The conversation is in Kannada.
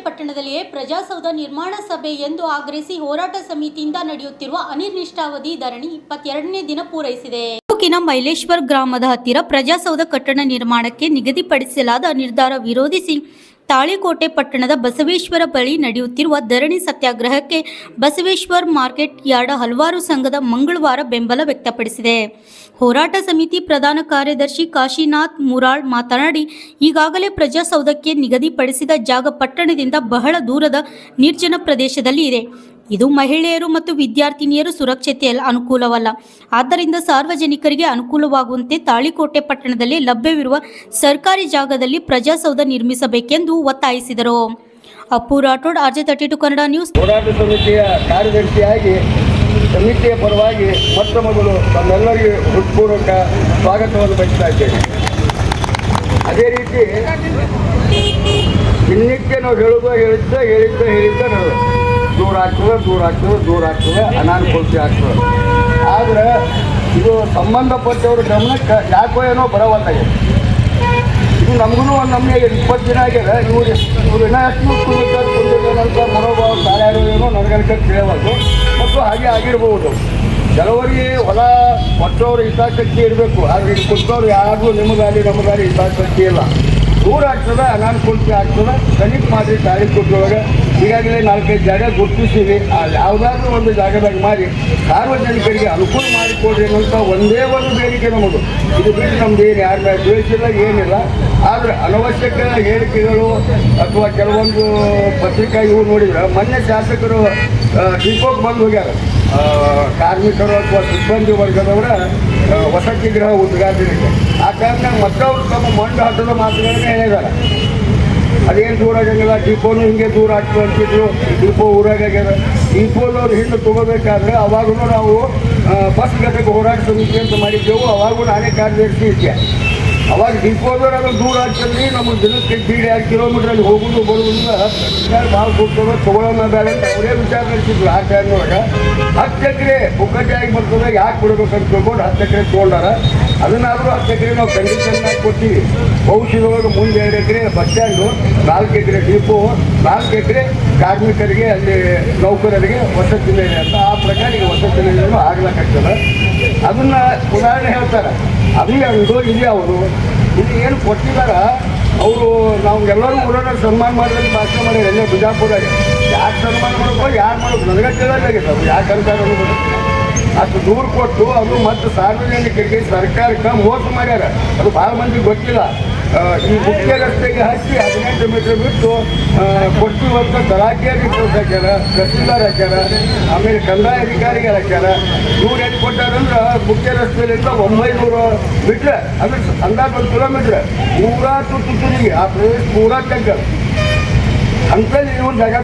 ಪಟ್ಟಣದಲ್ಲಿಯೇ ಪ್ರಜಾಸೌಧ ನಿರ್ಮಾಣ ಸಭೆ ಎಂದು ಆಗ್ರಹಿಸಿ ಹೋರಾಟ ಸಮಿತಿಯಿಂದ ನಡೆಯುತ್ತಿರುವ ಅನಿರ್ದಿಷ್ಟಾವಧಿ ಧರಣಿ 22ನೇ ದಿನ ಪೂರೈಸಿದೆ. ತಾಲೂಕಿನ ಮೈಲೇಶ್ವರ ಗ್ರಾಮದ ಹತ್ತಿರ ಪ್ರಜಾಸೌಧ ಕಟ್ಟಡ ನಿರ್ಮಾಣಕ್ಕೆ ನಿಗದಿಪಡಿಸಲಾದ ನಿರ್ಧಾರ ವಿರೋಧಿಸಿ ತಾಳಿಕೋಟೆ ಪಟ್ಟಣದ ಬಸವೇಶ್ವರ ಬಳಿ ನಡೆಯುತ್ತಿರುವ ಧರಣಿ ಸತ್ಯಾಗ್ರಹಕ್ಕೆ ಬಸವೇಶ್ವರ ಮಾರ್ಕೆಟ್ ಯಾರ್ಡ್ ಹಲವಾರು ಸಂಘದ ಮಂಗಳವಾರ ಬೆಂಬಲ ವ್ಯಕ್ತಪಡಿಸಿದೆ. ಹೋರಾಟ ಸಮಿತಿ ಪ್ರಧಾನ ಕಾರ್ಯದರ್ಶಿ ಕಾಶಿನಾಥ್ ಮುರಾಳ್ ಮಾತನಾಡಿ, ಈಗಾಗಲೇ ಪ್ರಜಾಸೌಧಕ್ಕೆ ನಿಗದಿಪಡಿಸಿದ ಜಾಗ ಪಟ್ಟಣದಿಂದ ಬಹಳ ದೂರದ ನಿರ್ಜನ ಪ್ರದೇಶದಲ್ಲಿ ಇದೆ. ಇದು ಮಹಿಳೆಯರು ಮತ್ತು ವಿದ್ಯಾರ್ಥಿನಿಯರು ಸುರಕ್ಷತೆಯಲ್ಲಿ ಅನುಕೂಲವಲ್ಲ. ಆದ್ದರಿಂದ ಸಾರ್ವಜನಿಕರಿಗೆ ಅನುಕೂಲವಾಗುವಂತೆ ತಾಳಿಕೋಟೆ ಪಟ್ಟಣದಲ್ಲಿ ಲಭ್ಯವಿರುವ ಸರ್ಕಾರಿ ಜಾಗದಲ್ಲಿ ಪ್ರಜಾಸೌಧ ನಿರ್ಮಿಸಬೇಕೆಂದು ಒತ್ತಾಯಿಸಿದರು. Appu Rathod, RJ32 Kannada news. ಹೋರಾಟ ಸಮಿತಿಯ ಕಾರ್ಯದರ್ಶಿಯಾಗಿ ಸಮಿತಿಯ ಪರವಾಗಿ ಮೊಟ್ಟ ಮೊದಲು ತಮ್ಮೆಲ್ಲರಿಗೂ ಹೃತ್ಪೂರ್ವಕ ಸ್ವಾಗತವನ್ನು ಬಯಸ್ತಾ ಇದ್ದೇನೆ. ಅದೇ ರೀತಿ ಇನ್ನಿಕ್ಕೆ ನಾವು ಹೇಳಿದ್ದ ದೂರ ಆಗ್ತದೆ, ಅನಾನುಕೂಲತೆ ಆಗ್ತದೆ. ಆದರೆ ಇದು ಸಂಬಂಧಪಟ್ಟವ್ರ ಗಮನಕ್ಕೆ ಯಾಕೋ ಏನೋ ಬರವಲ್ಲಾಗಿದೆ. ಇದು ನಮಗೂ ಒಂದು ನಮಗೆ 20 ದಿನ ಆಗ್ಯದ. ಇವರು ಇನ್ನೂ ಎಷ್ಟು ಕುಂದಿದ್ದೇನಂತ ಮನೋಭಾವ ತಾಳ್ಯಾರೋ ಏನೋ ನನಗನ್ಕ ತಿಳಿಯಬಾರ್ದು. ಮತ್ತು ಹಾಗೆ ಆಗಿರ್ಬೋದು. ಕೆಲವರಿಗೆ ಹೊಲ ಕೊಟ್ಟವ್ರು ಹಿತಾಸಕ್ತಿ ಇರಬೇಕು. ಆದರೆ ಇಲ್ಲಿ ಕೊಟ್ಟವ್ರು ಯಾರಿಗೂ ನಮಗಾಲಿ ಹಿತಾಸಕ್ತಿ ಇಲ್ಲ. ದೂರ ಆಗ್ತದೆ, ಅನಾನುಕೂಲತೆ ಆಗ್ತದೆ. ತನಿಖೆ ಮಾಡಿರಿ ತಾಳಿಕೋಟೆಯೊಳಗೆ ಈಗಾಗಲೇ 4-5 ಜಾಗ ಗುರುತಿಸಿವಿ. ಯಾವುದಾದ್ರೂ ಒಂದು ಜಾಗದಾಗ ಮಾಡಿ ಸಾರ್ವಜನಿಕರಿಗೆ ಅನುಕೂಲ ಮಾಡಿಕೊಡ್ರಿ ಅನ್ನೋಂಥ ಒಂದೇ ಒಂದು ಬೇಡಿಕೆ ನಮ್ಮದು. ಇದು ಬಿಟ್ಟು ನಮ್ದು ಏನು ಯಾರ ಮೇಲೆ ದ್ವೇಷಿಲ್ಲ, ಏನಿಲ್ಲ. ಆದರೆ ಅನವಶ್ಯಕ ಹೇಳಿಕೆಗಳು ಅಥವಾ ಕೆಲವೊಂದು ಪತ್ರಿಕಾ ಇವು ನೋಡಿದ್ರೆ ಮೊನ್ನೆ ಶಾಸಕರು ಡಿಪೋಗೆ ಬಂದು ಹೋಗ್ಯಾರ. ಕಾರ್ಮಿಕರು ಅಥವಾ ಸಿಬ್ಬಂದಿ ವರ್ಗದವರ ವಸತಿ ಗೃಹ ಉದ್ಘಾಟನೆಗೆ. ಆ ಕಾರಣ ಮತ್ತವರು ತಮ್ಮ ಮಂಡು ಹಟ್ಟದ ಮಾತುಗಳನ್ನೇ ಹೇಳಿದ್ದಾರೆ. ಅದೇನು ದೂರ ಆಗಂಗಿಲ್ಲ, ಡಿಪೋನು ಹಿಂಗೆ ದೂರ ಆಗ್ತದೆ ಅಂತಿದ್ರು. ಡಿಪೋ ಊರಾಗ್ಯಾರ. ಡಿಪೋನವ್ರು ಹಿಂದೆ ತೊಗೋಬೇಕಾದ್ರೆ ಅವಾಗೂ ನಾವು ಬಸ್ ಘಟಕ ಹೋರಾಟ ಸಮಿತಿ ಅಂತ ಮಾಡಿದ್ದೆವು. ಅವಾಗೂ ನಾನೇ ಕಾರ್ಯದರ್ಶಿ ಇದ್ದೆ. ಅವಾಗ ಡಿಪೋದವ್ರು ಅದು ದೂರ ಆಗ್ತದೆ. ನಮಗೆ ದಿನಕ್ಕೆ 1.5 ಕಿಲೋಮೀಟ್ರಲ್ಲಿ ಹೋಗೋದು ಬರುವುದಿಲ್ಲ. ಭಾಳ ಕೊಡ್ತದೆ, ತೊಗೊಳ್ಳೋಣ ಬೇಡ ಅಂತ ಅವರೇ ವಿಚಾರ ನಡೆಸಿದ್ರು. ಆ ಟೈಮ್ನೊಳಗೆ 10 ಎಕರೆ ಪುಕ್ಕಟ್ಟಾಗಿ ಬರ್ತದೆ, ಯಾಕೆ ಬಿಡ್ಬೇಕಂತ ತಿಳ್ಕೊಂಡು 10 ಎಕರೆ ತೊಗೊಂಡಾರ. ಅದನ್ನಾದರೂ 10 ಎಕರೆ ನಾವು ಕಂಡೀಷನ್ನಾಗಿ ಕೊಡ್ತೀವಿ. ಭವಿಷ್ಯದೊಳಗೆ ಮುಂದೆ 2 ಎಕರೆ ಬಸ್ ಸ್ಟ್ಯಾಂಡು, 4 ಎಕರೆ ಡಿಪೋ, 4 ಎಕರೆ ಕಾರ್ಮಿಕರಿಗೆ ಅಲ್ಲಿ ನೌಕರರಿಗೆ ವಸತಿ ಮೇಲೆ ಅಂತ. ಆ ಪ್ರಕಾರ ಈಗ ವಸತಿ ನಿಲಯನೂ ಆಗ್ಲಕ್ಕಾಗ್ತದೆ. ಅದನ್ನು ಉದಾಹರಣೆ ಹೇಳ್ತಾರೆ. ಅದೇ ಅಂದು ಇಲ್ಲಿ ಅವರು ಇಲ್ಲಿ ಏನು ಕೊಟ್ಟಿದಾರ ಅವರು ನಾವು ಎಲ್ಲರೂ ಊರನ್ನ ಸನ್ಮಾನ ಮಾಡಿದ್ರೆ ಭಾಷಣ ಮಾಡ್ಯಾರ. ಎಲ್ಲ ಬಿಜಾಪುರಾಗ ಯಾಕೆ ಸನ್ಮಾನ ಮಾಡ್ಕೋ ಯಾರು ಮಾಡೋದು ನನಗೆ ತಿಳಿದಾಗಿದೆ. ಅವ್ರು ಯಾಕೆ ಅಂತಾರೆ ಅನ್ನೋದು ಅಷ್ಟು ದೂರ ಕೊಟ್ಟು ಅದು ಮತ್ತು ಸಾರ್ವಜನಿಕರಿಗೆ ಸರ್ಕಾರಕ್ಕೆ ಮೋಸ ಮಾಡ್ಯಾರ. ಅದು ಭಾಳ ಮಂದಿಗೆ ಗೊತ್ತಿಲ್ಲ. ಈ ಮುಖ್ಯ ರಸ್ತೆಗೆ ಹಚ್ಚಿ 18 ಮೀಟರ್ ಬಿಟ್ಟು ಕೊಟ್ಟಿರುವಂಥ ತಲಾಖೆಯಾಗಿ ಹಾಕ್ಯಾರ, ತಹಸೀಲ್ದಾರ್ ಹಾಕ್ಯಾರ, ಆಮೇಲೆ ಕಂದಾಯ ಅಧಿಕಾರಿಗಳು ಹಾಕ್ಯಾರ. ಇವ್ರು ಎಲ್ಲಿ ಕೊಟ್ಟಾರಂದ್ರೆ ಮುಖ್ಯ ರಸ್ತೆಯಿಂದ 900 ಮೀಟ್ರ್ ಅಂದ್ರೆ ಅಂದಾಜು 1 ಕಿಲೋಮೀಟ್ರ್ ಪೂರಾ ತುತ್ತುರಿಗೆ ಆ ಪ್ರದೇಶ ಪೂರಾ ತೆಗ್ಗ ಅಂತೇಳಿ ಇವ್ರು ಜಾಗ